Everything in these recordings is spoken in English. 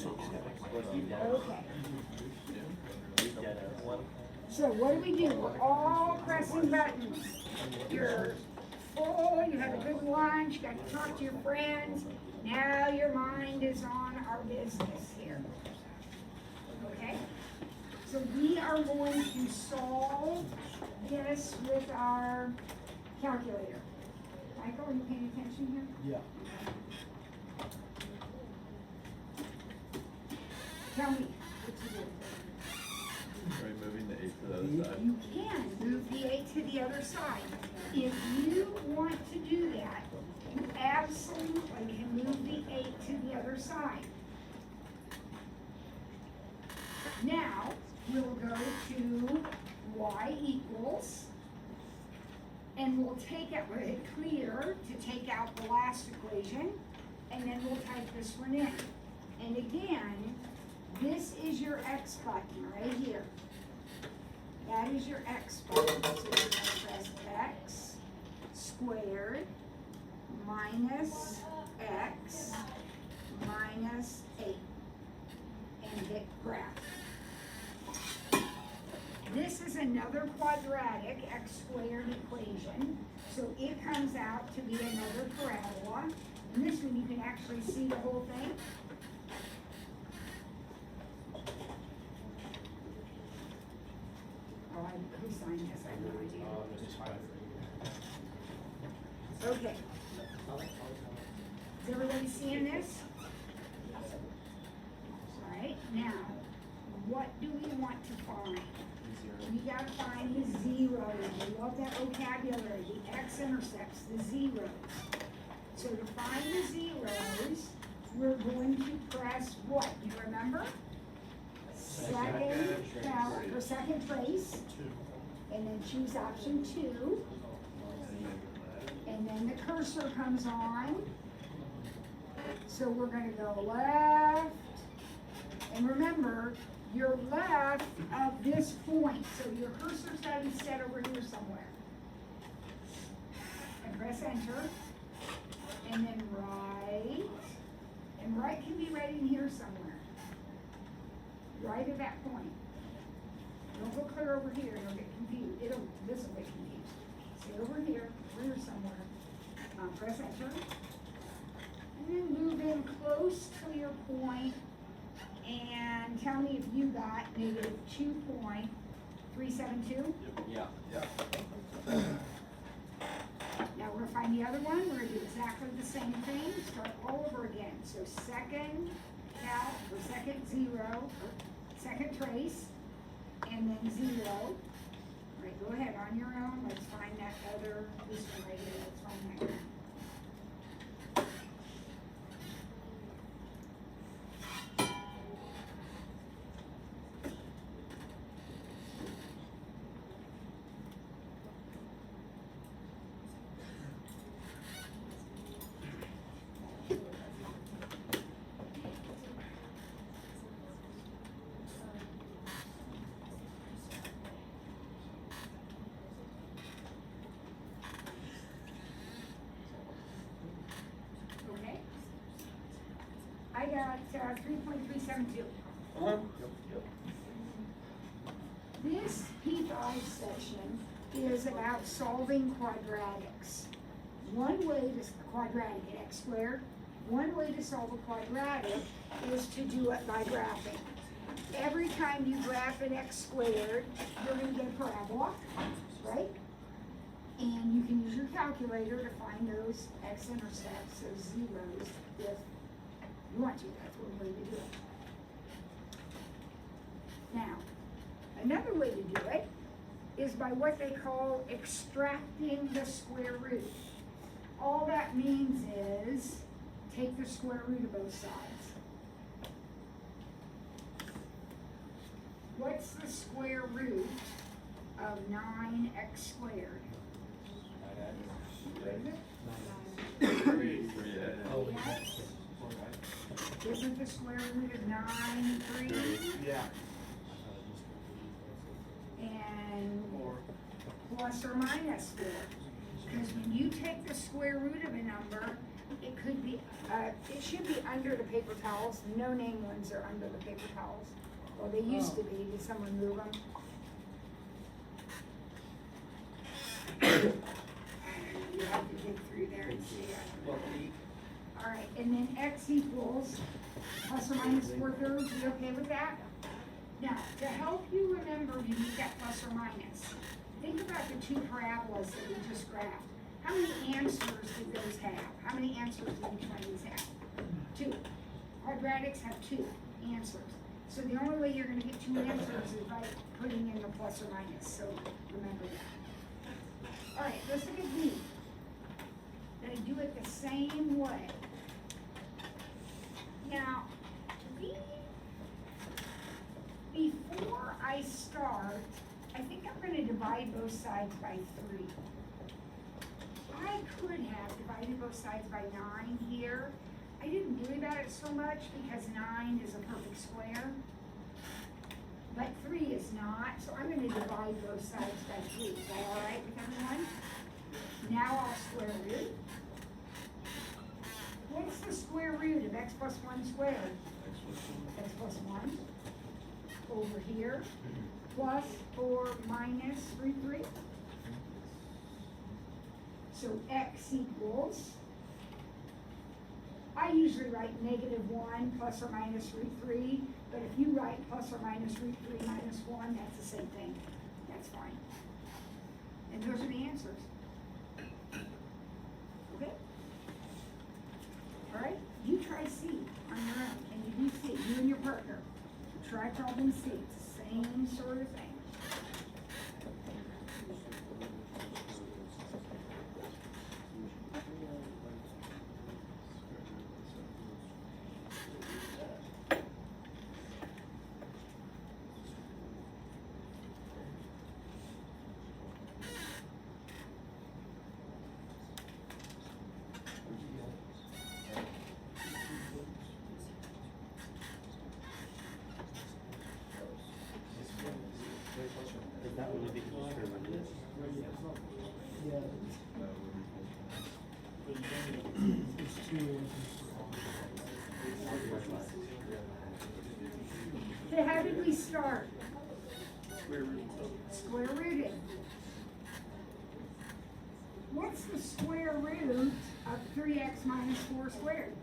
Okay. So what do? We're all pressing buttons. You're full, you had a good lunch, got to talk to your friends. Now your mind is on our business here. Okay? So we are going to solve this with our calculator. Michael, are you paying attention here? Yeah. Tell me what you do. Are we moving the 8 to the other side? You can move the 8 to the other side. If you want to do that, you absolutely can move the 8 to the other side. Now, we'll go to y equals, and we'll take out, we'll hit clear to take out the last equation, and then we'll type this one in. And again, this is your x button right here. That is your x button. So you're going to press x squared minus x minus 8 and hit graph. This is another quadratic x squared equation, so it comes out to be another parabola. And this one you can actually see the whole thing. Who signed this? I have no idea. Okay. Is everybody seeing this? All right, now, what do we want to find? We gotta find the zeros. I love that vocabulary. The x-intercepts, the zeros. So to find the zeros, we're going to press what? You remember? Second trace. And then choose option 2. And then the cursor comes on. So we're going to go left. And remember, you're left of this point. So your cursor's got to be set over here somewhere. And press enter. And then right. And right can be right in here somewhere. Right at that point. Don't go clear over here, you'll get confused. This will get confused. Stay over here somewhere. Press enter. And then move in close to your point and tell me if you got negative 2.372. Yeah. Now we're gonna find the other one. We're gonna do exactly the same thing. Start all over again. So second count, or second zero, second trace, and then 0. All right, go ahead on your own. Let's find that other, this one right here. Let's find that one. I got 3.372. This P5 section is about solving quadratics. One way to quadratic at x squared. One way to solve a quadratic is to do it by graphing. Every time you graph an x squared, you're going to get a parabola, right? And you can use your calculator to find those x-intercepts, those zeros, if you want to. That's one way to do it. Now, another way to do it is by what they call extracting the square root. All that means is take the square root of both sides. What's the square root of 9x squared? Isn't the square root of 9 3? Yeah. And plus or minus 4. Because when you take the square root of a number, It could be, it should be under the paper towels. No name ones are under the paper towels. Well, they used to be. Did someone move them? You have to dig through there and see it. All right, and then x equals plus or minus 4/3. You okay with that? Now, to help you remember when you need that plus or minus, think about the two parabolas that we just graphed. How many answers did those have? How many answers did each one of these have? 2. Quadratics have 2 answers. So the only way you're gonna get 2 answers is by putting in the plus or minus, so remember that. All right, let's look at B. Gonna do it the same way. Now, B, before I start, I think I'm gonna divide both sides by 3. I could have divided both sides by 9 here. I didn't worry about it so much because 9 is a perfect square. But 3 is not, so I'm gonna divide both sides by 3. Is that all right with everyone? Now I'll square root. What's the square root of x plus 1 squared? X plus 1. Over here. Plus or minus root 3. So x equals, I usually write -1 plus or minus root 3, but if you write plus or minus root 3 minus 1, that's the same thing. That's fine. And those are the answers. Okay? All right, you try C on your own, and you do C, you and your partner. Try problem C, it's the same sort of thing. That would be conservative. Okay, how did we start? Square root. Square rooted. What's the square root of 3x minus 4 squared?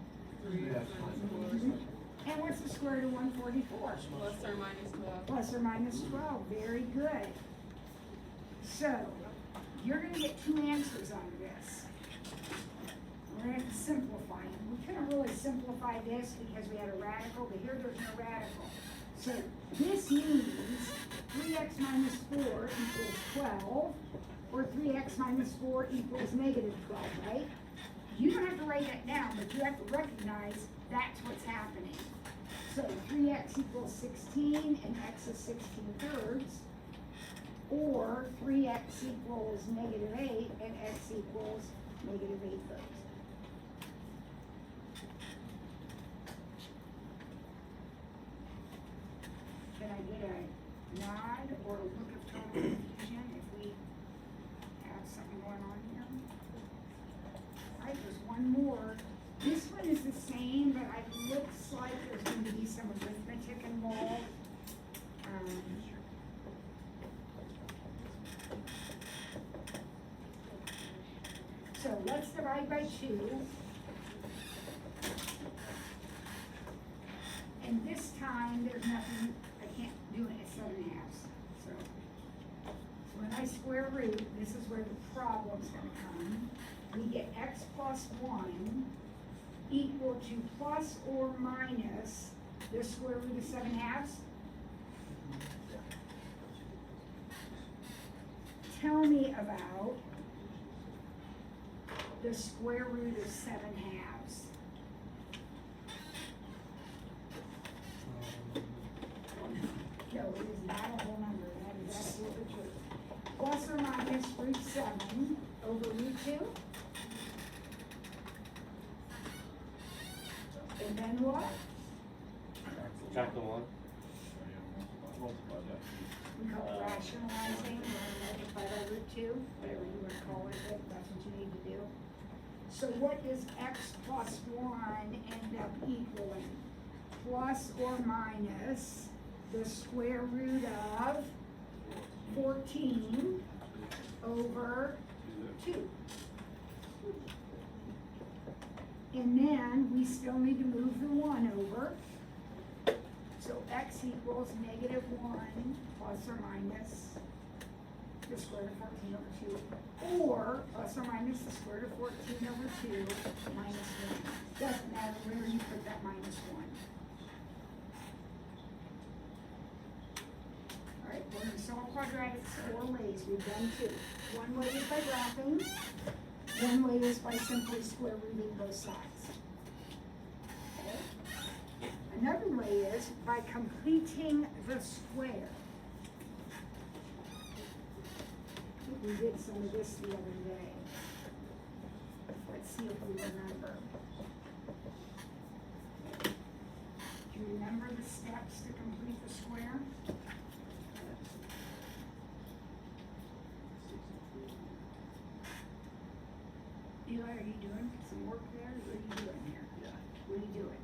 And what's the square root of 144? Plus or minus 12. Plus or minus 12, very good. So, you're gonna get 2 answers out of this. We're gonna have to simplify them. We couldn't really simplify this because we had a radical, but here there's no radical. So, this means 3x minus 4 equals 12, or 3x minus 4 equals -12, right? You don't have to write that down, but you have to recognize that's what's happening. So 3x equals 16 and x is 16/3, or 3x equals -8 and x equals -8/3. Can I get a nod or a look of total confusion if we have something going on here? All right, there's one more. This one is the same, but it looks like there's going to be some arithmetic involved. So let's divide by 2. And this time, there's nothing, I can't do it at 7/2. So when I square root, this is where the problem's gonna come. We get x plus 1 equal to plus or minus the square root of 7/2. Tell me about the square root of 7/2. No, it is not a whole number, that is absolutely true. Plus or minus root 7 over root 2. And then what? Subtract the 1. Multiply that. We call it rationalizing, or multiply by root 2, whatever you want to call it, but that's what you need to do. So what does x plus 1 end up equaling? Plus or minus the square root of 14 over 2. And then we still need to move the 1 over. So x equals negative 1 plus or minus the square root of 14 over 2. Or plus or minus the square root of 14 over 2 minus 1. Doesn't matter where you put that minus 1. Alright, we're going to solve quadratics 4 ways. We've done 2. One way is by graphing. One way is by simply square rooting both sides. Okay. Another way is by completing the square. I think we did some of this the other day. Let's see if we remember. Do you remember the steps to complete the square? Eli, are you doing some work there? What are you doing here? Yeah. What are you doing?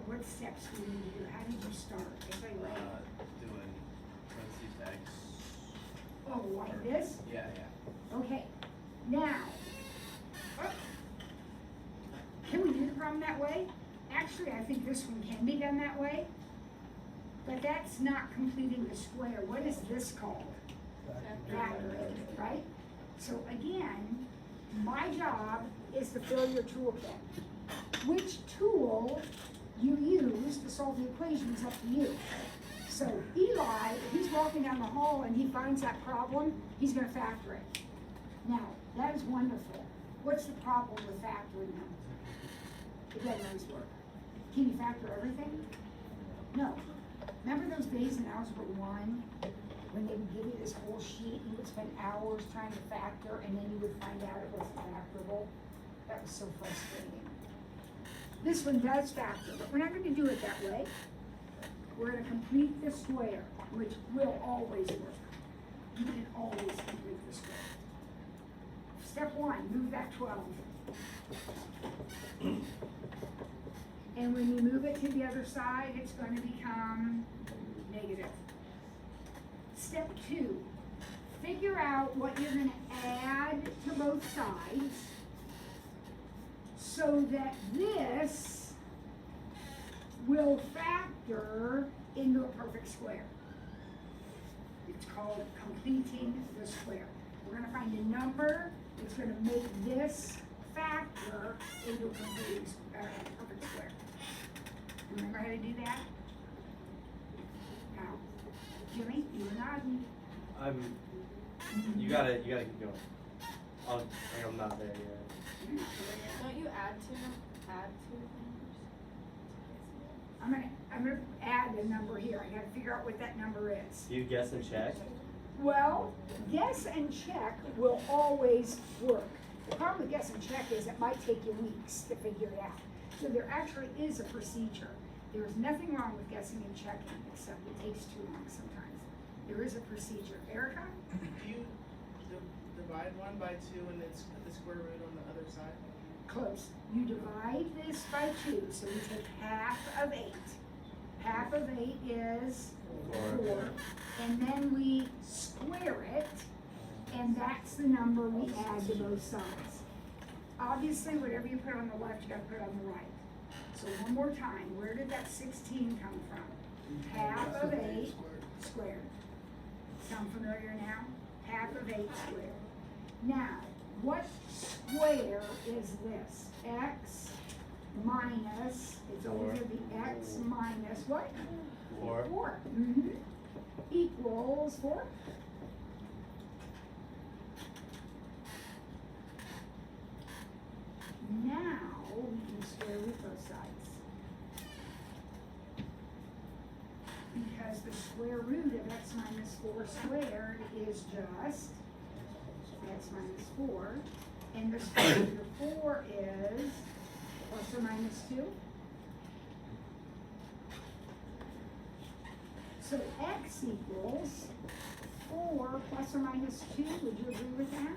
What steps do you need to do? How did you start? Everybody right? Doing parentheses X. Oh, like this? Yeah, yeah. Okay, now, can we do the problem that way? Actually, I think this one can be done that way, but that's not completing the square. What is this called? Factoring, right? So again, my job is to fill your toolkit. Which tool you use to solve the equation is up to you. So Eli, if he's walking down the hall and he finds that problem, he's gonna factor it. Now, that is wonderful. What's the problem with factoring them? It doesn't always work. Can you factor everything? No. Remember those days in Algebra 1 when they would give you this whole sheet and you would spend hours trying to factor and then you would find out it wasn't factorable? That was so frustrating. This one does factor, but we're not going to do it that way. We're going to complete the square, which will always work. You can always complete the square. Step 1, move that 12. And when you move it to the other side, it's going to become negative. Step 2, figure out what you're going to add to both sides so that this will factor into a perfect square. It's called completing the square. We're going to find a number that's going to make this factor into a perfect square. Remember how to do that? Now, Jimmy, you were nodding. You gotta keep going. I'm not there yet. Don't you add two numbers? I'm gonna add a number here. I gotta figure out what that number is. Do you guess and check? Well, guess and check will always work. The problem with guess and check is it might take you weeks to figure it out. So there actually is a procedure. There is nothing wrong with guessing and checking, except it takes too long sometimes. There is a procedure. Erica? Do you divide 1 by 2 and then put the square root on the other side? Close. You divide this by 2, so we take half of 8. Half of 8 is 4. And then we square it, and that's the number we add to both sides. Obviously, whatever you put on the left, you gotta put on the right. So one more time, where did that 16 come from? Half of 8 squared. Sound familiar now? Half of 8 squared. Now, what square is this? X minus, it's over the x minus what? 4. 4. Equals 4. Now, we can square root both sides. Because the square root of x minus 4 squared is just x minus 4. And the square root of 4 is plus or minus 2. So x equals 4 plus or minus 2. Would you agree with that?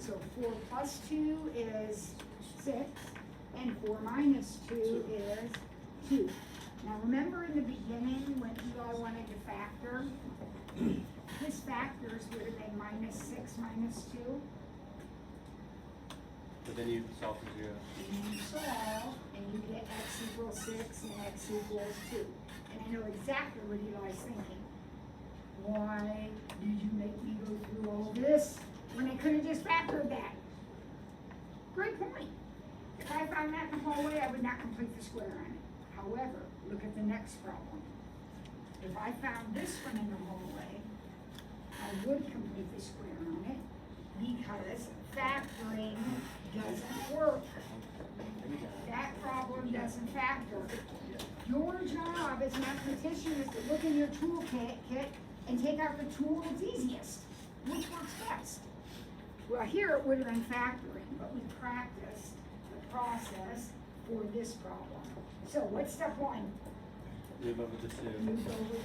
So 4 plus 2 is 6, and 4 minus 2 is 2. Now remember in the beginning when Eli wanted to factor, his factors would have been minus 6 minus 2. But then you solve for 0. And you solve, and you get x equals 6 and x equals 2. And I know exactly what Eli's thinking. Why did you make me go through all this when I could have just factored that? Great point. If I found that in the hallway, I would not complete the square on it. However, look at the next problem. If I found this one in the hallway, I would complete the square on it because factoring doesn't work. That problem doesn't factor. Your job as a mathematician is to look in your toolkit and take out the tool that's easiest, which works best. Well, here it would have been factoring, but we practiced the process for this problem. So what's step 1? Move over the 2. Move over the 2.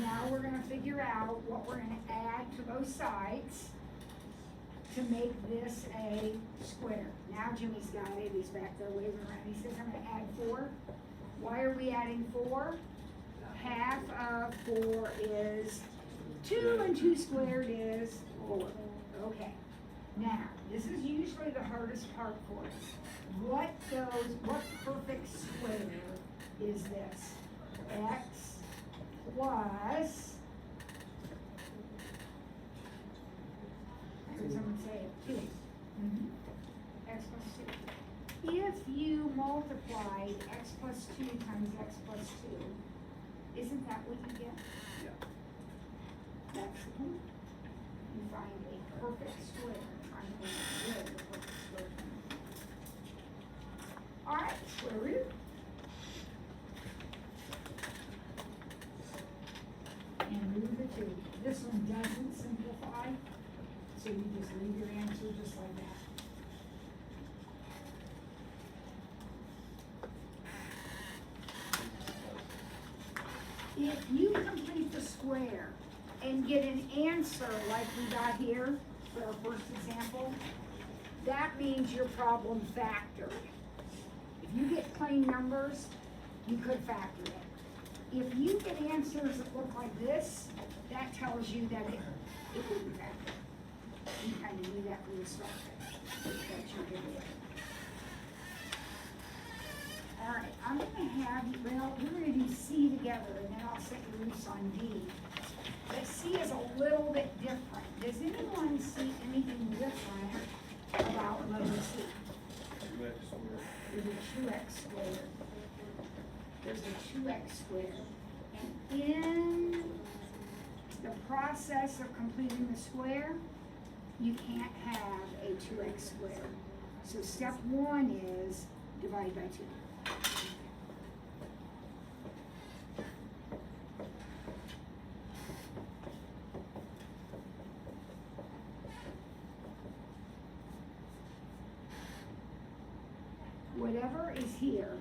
Now we're gonna figure out what we're gonna add to both sides to make this a square. Now Jimmy's got it, he's back there waving around, he says I'm gonna add 4. Why are we adding 4? Half of 4 is 2 and 2 squared is 4. Okay, now this is usually the hardest part for us. What perfect square is this? X plus, I heard someone say it, 2. X plus 2. If you multiplied x plus 2 times x plus 2, isn't that what you get? Yeah. That's the point. You find a perfect square, triangle is really the perfect square. Alright, square root. And move the 2. This one doesn't simplify, so you just leave your answer just like that. If you complete the square and get an answer like we got here for our first example, that means your problem factored. If you get plain numbers, you could factor it. If you get answers that look like this, that tells you that it wouldn't factor. You kind of knew that from the start. That's your good way. All right, I'm gonna have you, well, we're gonna do C together, and then I'll set your loose on D. But C is a little bit different. Does anyone see anything different about letter C? There's a 2x squared. There's a 2x squared. And in the process of completing the square, you can't have a 2x squared. So step 1 is divide by 2. Whatever is here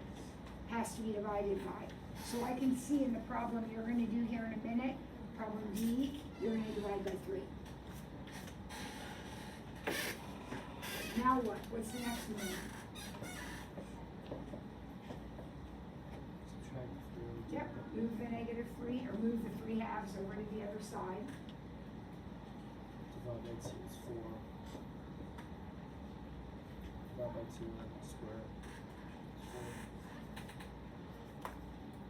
has to be divided by. So I can see in the problem you're going to do here in a minute, problem D, you're going to divide by 3. Now what? What's the next move? Yep, move the negative 3, or move the 3 halves over to the other side. Divide by 2 is 4. Divide by 2 square. 4.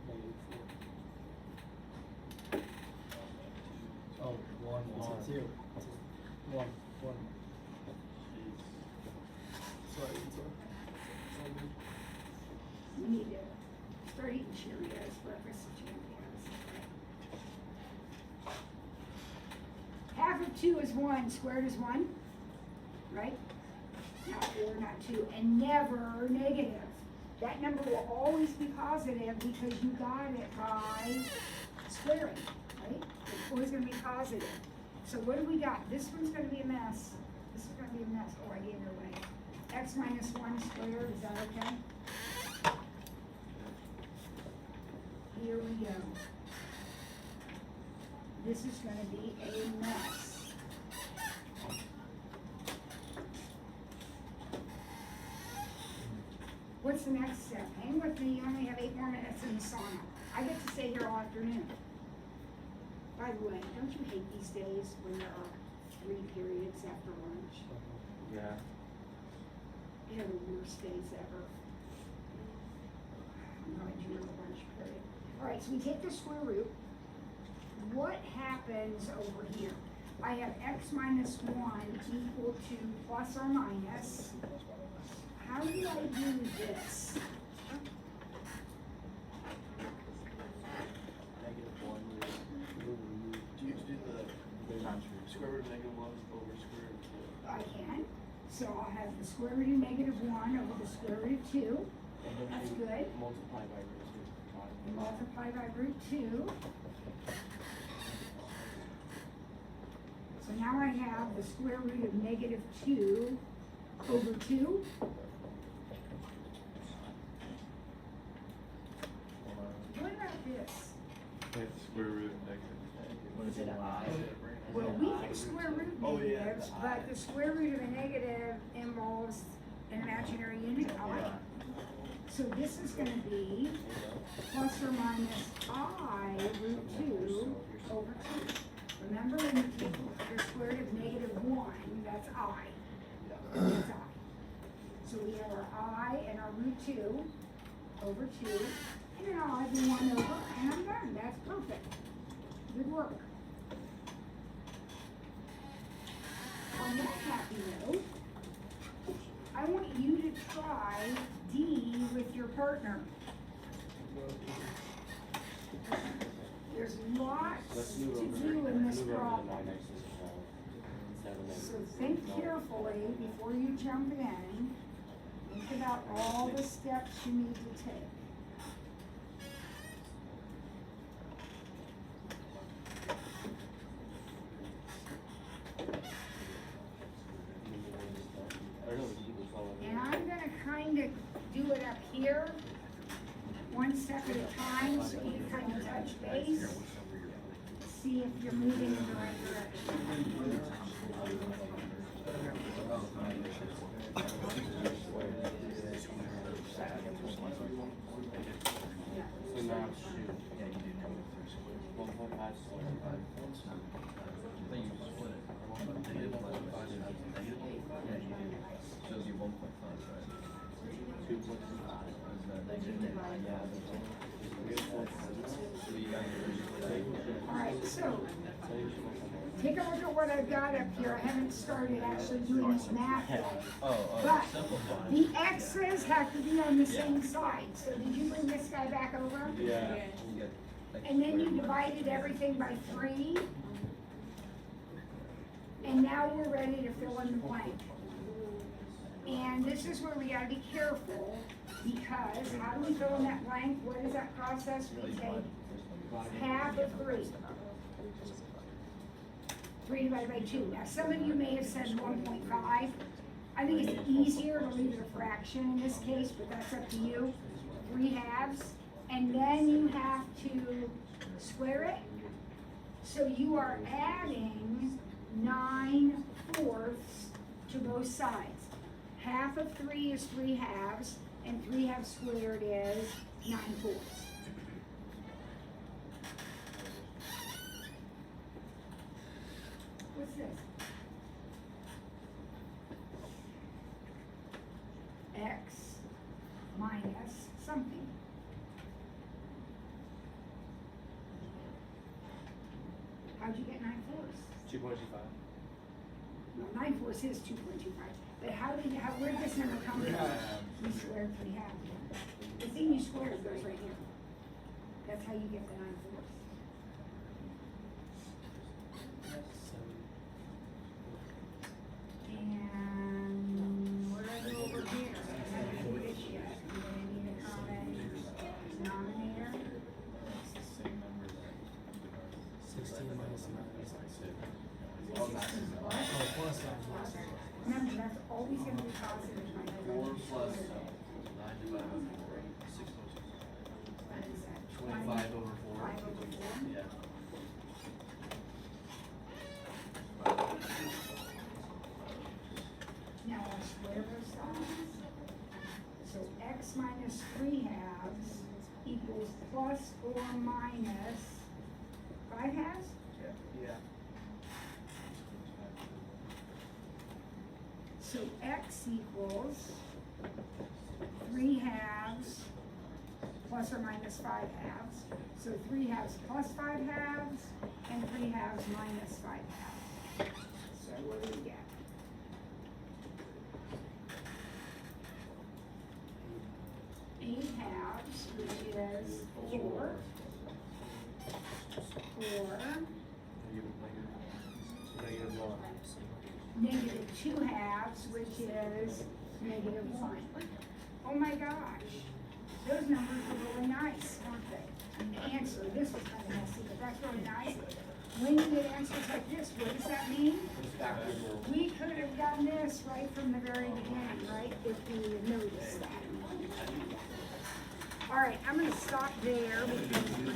Negative 4. Oh, 1. It's a 2. It's a 1. 1. Sorry, it's a. We need to start eating Cheerios, breakfast Cheerios. Half of 2 is 1, squared is 1, right? Not 4, not 2, and never negative. That number will always be positive because you got it by squaring, right? It's always going to be positive. So what do we got? This one's going to be a mess. This is going to be a mess. Oh, I gave it away. X minus 1 squared, is that okay? Here we go. this is gonna be a mess. What's the next step? Hang with me, you only have 8 more minutes in the sauna. I get to stay here all afternoon. By the way, don't you hate these days when there are 3 periods after lunch? Yeah. They're the worst days ever. I'm glad you were the lunch period. Alright, so we take the square root. What happens over here? I have x minus 1 equal to plus or minus. How do I do this? -1 do you do the square root of -1 over square root of 2? I can. So I'll have the square root of -1 over the square root of 2. That's good. Multiply by root 2. Multiply by root 2. So now I have the square root of -2 over 2. What about this? It's square root of negative. What is it, I? Well, we can square root Oh, yeah, negatives, the I. but the square root of a negative involves an imaginary unit, I. So this is gonna be plus or minus I root 2 over 2. Remember, when you take the square root of -1, that's I. That's I. So we have our I and our root 2 over 2, and then I'll add the 1 over, and I'm done. That's perfect. Good work. On that happy note, I want you to try D with your partner. There's lots to do in this problem. So think carefully before you jump in. Think about all the steps you need to take. And I'm gonna kind of do it up here, one step at a time, so you kind of touch base. See if you're moving in the right direction. So now shoot. 1.5 square. Shows you 1.5, right? 2.25. Alright, so, take a look at what I've got up here. I haven't started actually doing this math yet. But the x's have to be on the same side. So did you bring this guy back over? Yeah. And then you divided everything by 3. And now we're ready to fill in the blank. And this is where we gotta be careful, because how do we fill in that blank? What is that process? We take half of 3. 3 divided by 2. Now, some of you may have said 1.5. I think it's easier to leave it a fraction in this case, but that's up to you. 3 halves. And then you have to square it. So you are adding 9/4 to both sides. Half of 3 is 3 halves, and 3 halves squared is 9/4. What's this? X minus something. How'd you get 9/4? 2.25. No, 9/4 is 2.25. But where'd this number come from? You squared 3 halves. The thing you squared goes right here. That's how you get the 9/4. And what do I do over here? I haven't do this yet. I'm gonna need a common denominator. 16 minus 9. What? Oh, plus 9. Remember, that's always gonna be positive. 4 plus 9 divided by 4, 6 plus 2. What is that? 25 over 4. 5 over 4? Yeah. plus or minus 5 halves? Yeah. So x equals 3 halves plus or minus 5 halves. So 3 halves plus 5 halves and 3 halves minus 5 halves. So what do we get? 8 halves, which is 4. 4. Negative one. Negative 2 halves, which is negative 1. Oh my gosh, those numbers are really nice, aren't they? And the answer, this was kind of messy, but that's really nice. When you get answers like this, what does that mean? We could have done this right from the very beginning, right, if we had noticed that. All right, I'm gonna stop there because we're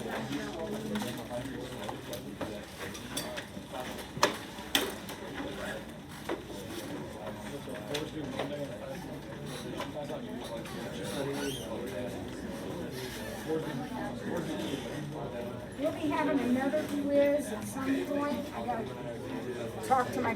We'll be having another quiz at some point. I gotta talk to my